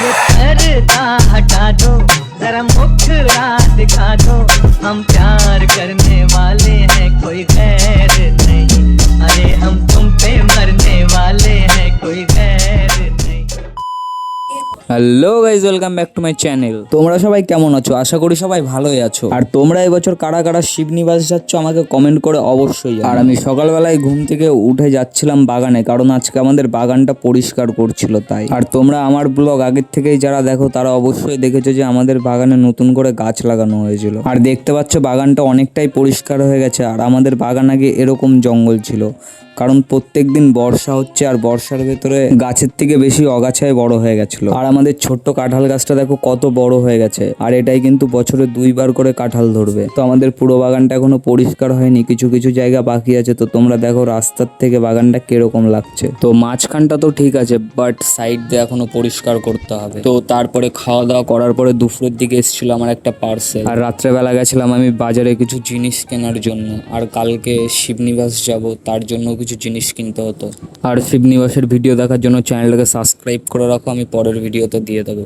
ये पर्दा हटा दो जरा मुखड़ा दिखा दो हम प्यार करने वाले हैं कोई गैर नहीं अरे हम तुम पे मरने वाले हैं कोई गैर नहीं। Hello guys, welcome back to my channel. তোমরা সবাই কেমন আছো? আশা করি সবাই ভালোই আছো। আর তোমরা এবছর কারা কারা শিবনিবাস যাচ্ছ আমাকে কমেন্ট করে অবশ্যই জানাও। আর আমি সকালবেলায় ঘুম থেকে উঠে যাচ্ছিলাম বাগানে, কারণ আজকে আমাদের বাগানটা পরিষ্কার করছিল তাই। আর তোমরা আমার ব্লগ আগের থেকেই যারা দেখো তারা অবশ্যই দেখেছো যে আমাদের বাগানে নতুন করে গাছ লাগানো হয়েছিল। আর দেখতে পাচ্ছ বাগানটা অনেকটাই পরিষ্কার হয়ে গেছে। আর আমাদের বাগান আগে এরকম জঙ্গল ছিল, কারণ প্রত্যেক দিন বর্ষা হচ্ছে আর বর্ষার ভেতরে গাছের থেকে বেশি অগাছায় বড় হয়ে গেছিল। আর আমাদের ছোট্ট কাঁঠাল গাছটা দেখো কত বড় হয়ে গেছে, আর এটাই কিন্তু বছরে 2বার করে কাঁঠাল ধরবে। তো আমাদের পুরো বাগানটা এখনো পরিষ্কার হয়নি, কিছু কিছু জায়গা বাকি আছে। তো তোমরা দেখো রাস্তার থেকে বাগানটা কিরকম লাগছে। তো মাঝখানটা তো ঠিক আছে, বাট সাইড দিয়ে এখনো পরিষ্কার করতে হবে। তো তারপরে খাওয়া দাওয়া করার পরে দুপুরের দিকে এসেছিল আমার একটা পার্সেল। আর রাত্রেবেলা গেছিলাম আমি বাজারে কিছু জিনিস কেনার জন্য। আর কালকে শিবনিবাস যাব, তার জন্য কিছু জিনিস কিনতে হতো। আর শিবনিবাসের ভিডিও দেখার জন্য চ্যানেলটাকে সাবস্ক্রাইব করে রাখো, আমি পরের ভিডিওতে দিয়ে দেবো।